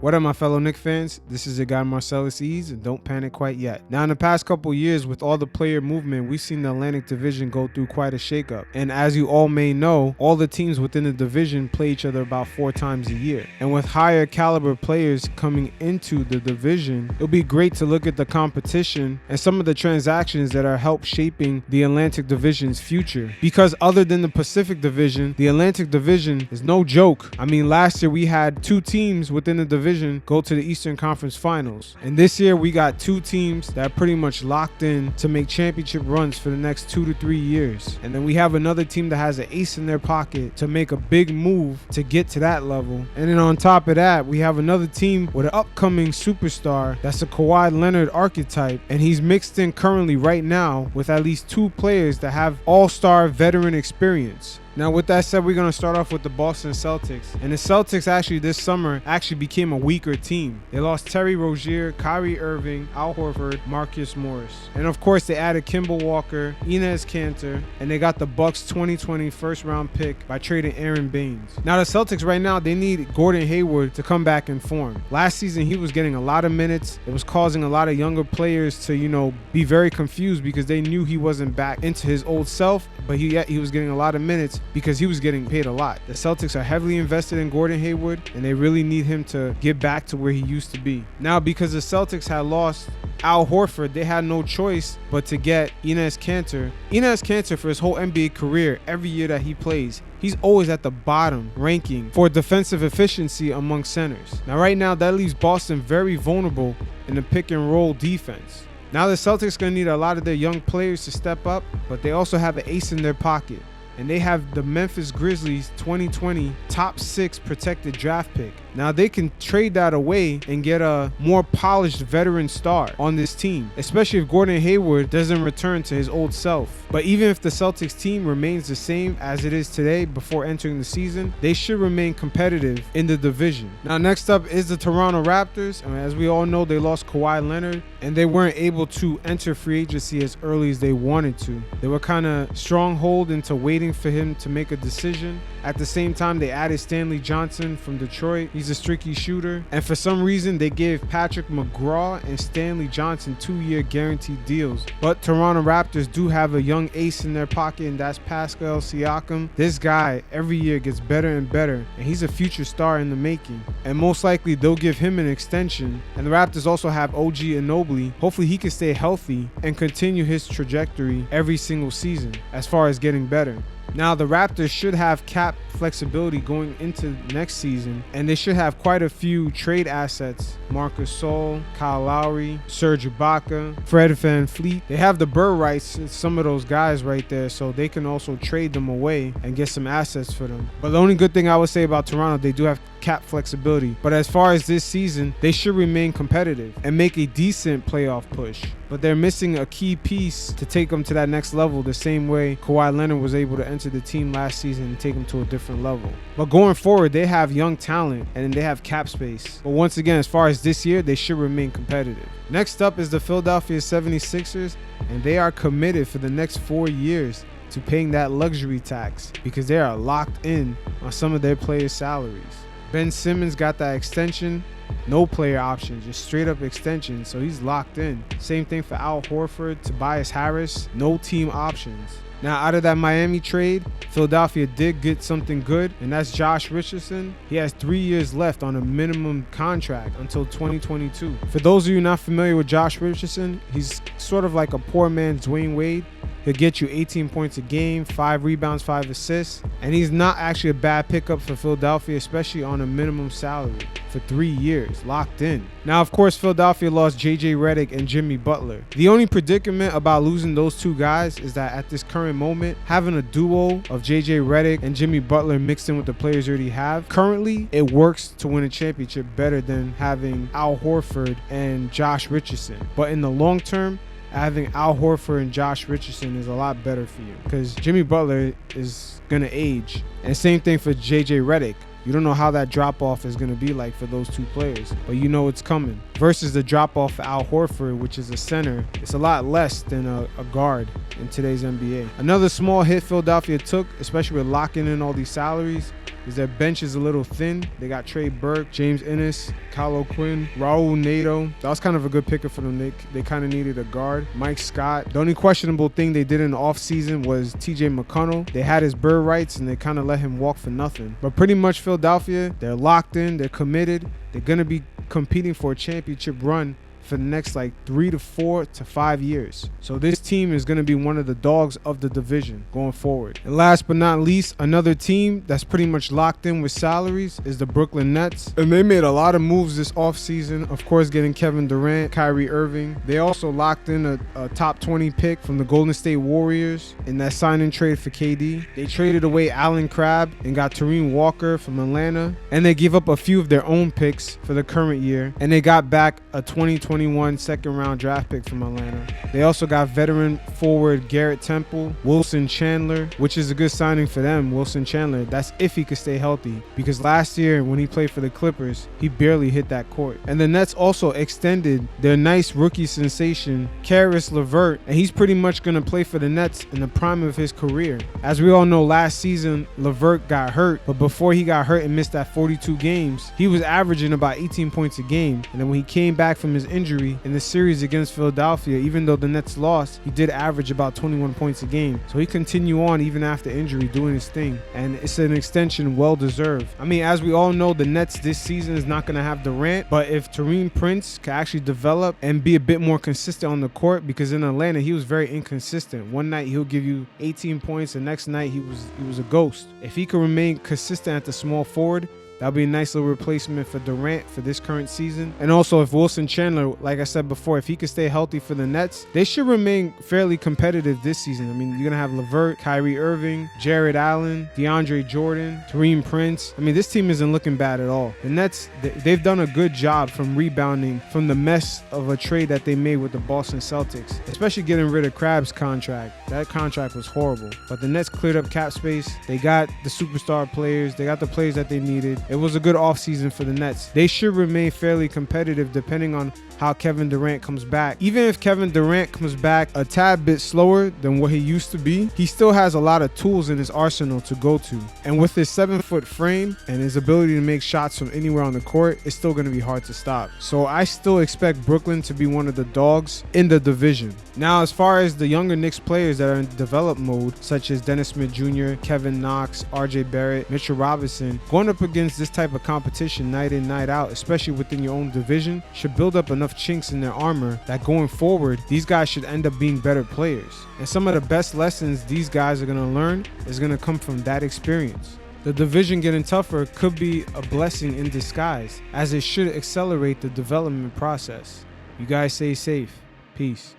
What up, my fellow Knicks fans? This is your guy Marcellus Eads, and don't panic quite yet. Now, in the past couple years, with all the player movement, we've seen the Atlantic Division go through quite a shakeup. And as you all may know, all the teams within the division play each other about 4 times a year. And with higher caliber players coming into the division, it'll be great to look at the competition and some of the transactions that are help shaping the Atlantic Division's future. Because other than the Pacific Division, the Atlantic Division is no joke. I mean, last year we had 2 teams within the division go to the Eastern Conference Finals. And this year we got 2 teams that are pretty much locked in to make championship runs for the next 2 to 3 years. And then we have another team that has an ace in their pocket to make a big move to get to that level. And then on top of that, we have another team with an upcoming superstar that's a Kawhi Leonard archetype, and he's mixed in currently right now with at least 2 players that have all-star veteran experience. Now, with that said, we're going to start off with the Boston Celtics. And the Celtics actually this summer became a weaker team. They lost Terry Rozier, Kyrie Irving, Al Horford, Marcus Morris. And of course, they added Kemba Walker, Enes Kanter, and they got the Bucks 2020 first round pick by trading Aaron Baines. Now, the Celtics right now, they need Gordon Hayward to come back in form. Last season, he was getting a lot of minutes. It was causing a lot of younger players to, be very confused because they knew he wasn't back into his old self, but he was getting a lot of minutes because he was getting paid a lot. The Celtics are heavily invested in Gordon Hayward, and they really need him to get back to where he used to be. Now, because the Celtics had lost Al Horford, they had no choice but to get Enes Kanter. Enes Kanter, for his whole NBA career, every year that he plays, he's always at the bottom ranking for defensive efficiency among centers. Now, right now, that leaves Boston very vulnerable in the pick and roll defense. Now, the Celtics are going to need a lot of their young players to step up, but they also have an ace in their pocket. And they have the Memphis Grizzlies 2020 top 6 protected draft pick. Now, they can trade that away and get a more polished veteran star on this team, especially if Gordon Hayward doesn't return to his old self. But even if the Celtics team remains the same as it is today before entering the season, they should remain competitive in the division. Now, next up is the Toronto Raptors. And as we all know, they lost Kawhi Leonard, and they weren't able to enter free agency as early as they wanted to. They were kind of stronghold into waiting for him to make a decision. At the same time, they added Stanley Johnson from Detroit. He's a streaky shooter. And for some reason, they gave Patrick McGraw and Stanley Johnson 2-year guaranteed deals. But Toronto Raptors do have a young ace in their pocket, and that's Pascal Siakam. This guy every year gets better and better, and he's a future star in the making. And most likely, they'll give him an extension. And the Raptors also have OG Anunoby. Hopefully, he can stay healthy and continue his trajectory every single season as far as getting better. Now, the Raptors should have cap flexibility going into next season, and they should have quite a few trade assets. Marcus Gasol, Kyle Lowry, Serge Ibaka, Fred VanVleet. They have the bird rights to some of those guys right there, so they can also trade them away and get some assets for them. But the only good thing I would say about Toronto, they do have cap flexibility. But as far as this season, they should remain competitive and make a decent playoff push. But they're missing a key piece to take them to that next level, the same way Kawhi Leonard was able to enter the team last season and take them to a different level. But going forward, they have young talent and they have cap space. But once again, as far as this year, they should remain competitive. Next up is the Philadelphia 76ers, and they are committed for the next 4 years to paying that luxury tax because they are locked in on some of their players' salaries. Ben Simmons got that extension, no player option, just straight up extension, so he's locked in. Same thing for Al Horford, Tobias Harris, no team options. Now, out of that Miami trade, Philadelphia did get something good, and that's Josh Richardson. He has 3 years left on a minimum contract until 2022. For those of you not familiar with Josh Richardson, he's sort of like a poor man's Dwayne Wade. He'll get you 18 points a game, 5 rebounds, 5 assists. And he's not actually a bad pickup for Philadelphia, especially on a minimum salary for 3 years, locked in. Now, of course, Philadelphia lost JJ Redick and Jimmy Butler. The only predicament about losing those 2 guys is that at this current moment, having a duo of JJ Redick and Jimmy Butler mixed in with the players you already have, currently it works to win a championship better than having Al Horford and Josh Richardson. But in the long term, having Al Horford and Josh Richardson is a lot better for you because Jimmy Butler is going to age. And same thing for JJ Redick. You don't know how that drop-off is going to be like for those 2 players, but you know it's coming. Versus the drop-off for Al Horford, which is a center, it's a lot less than a guard in today's NBA. Another small hit Philadelphia took, especially with locking in all these salaries, is their bench is a little thin. They got Trey Burke, James Ennis, Kyle O'Quinn, Raul Nato. That was kind of a good pickup for them. They kind of needed a guard. Mike Scott. The only questionable thing they did in the offseason was TJ McConnell. They had his bird rights and they kind of let him walk for nothing. But pretty much Philadelphia, they're locked in, they're committed. They're going to be competing for a championship run for the next like 3 to 4 to 5 years. So this team is going to be one of the dogs of the division going forward. And last but not least, another team that's pretty much locked in with salaries is the Brooklyn Nets. And they made a lot of moves this offseason. Of course, getting Kevin Durant, Kyrie Irving. They also locked in a top 20 pick from the Golden State Warriors in that sign-and trade for KD. They traded away Allen Crabbe and got Tyrese Walker from Atlanta. And they gave up a few of their own picks for the current year. And they got back a 2021 second-round draft pick from Atlanta. They also got veteran forward Garrett Temple, Wilson Chandler, which is a good signing for them. Wilson Chandler, that's if he could stay healthy, because last year when he played for the Clippers, he barely hit that court. And the Nets also extended their nice rookie sensation, Caris LeVert, and he's pretty much going to play for the Nets in the prime of his career. As we all know, last season, LeVert got hurt, but before he got hurt and missed that 42 games, he was averaging about 18 points a game. And then when he came back from his injury in the series against Philadelphia, even though the Nets lost, he did average about 21 points a game. So he continued on even after injury doing his thing, and it's an extension well deserved. I mean, as we all know, the Nets this season is not going to have Durant, but if Taurean Prince can actually develop and be a bit more consistent on the court, because in Atlanta he was very inconsistent. One night he'll give you 18 points, the next night he was a ghost. If he can remain consistent at the small forward, that'll be a nice little replacement for Durant for this current season. And also, if Wilson Chandler, like I said before, if he could stay healthy for the Nets, they should remain fairly competitive this season. I mean, you're going to have LeVert, Kyrie Irving, Jared Allen, DeAndre Jordan, Taurean Prince. I mean, this team isn't looking bad at all. The Nets, they've done a good job from rebounding from the mess of a trade that they made with the Boston Celtics, especially getting rid of Crabbe's contract. That contract was horrible. But the Nets cleared up cap space. They got the superstar players. They got the players that they needed. It was a good offseason for the Nets. They should remain fairly competitive depending on how Kevin Durant comes back. Even if Kevin Durant comes back a tad bit slower than what he used to be, he still has a lot of tools in his arsenal to go to. And with his 7-foot frame and his ability to make shots from anywhere on the court, it's still going to be hard to stop. So I still expect Brooklyn to be one of the dogs in the division. Now, as far as the younger Knicks players that are in develop mode, such as Dennis Smith Jr., Kevin Knox, RJ Barrett, Mitchell Robinson, going up against this type of competition night in, night out, especially within your own division, should build up enough chinks in their armor that going forward, these guys should end up being better players. And some of the best lessons these guys are going to learn is going to come from that experience. The division getting tougher could be a blessing in disguise, as it should accelerate the development process. You guys stay safe. Peace.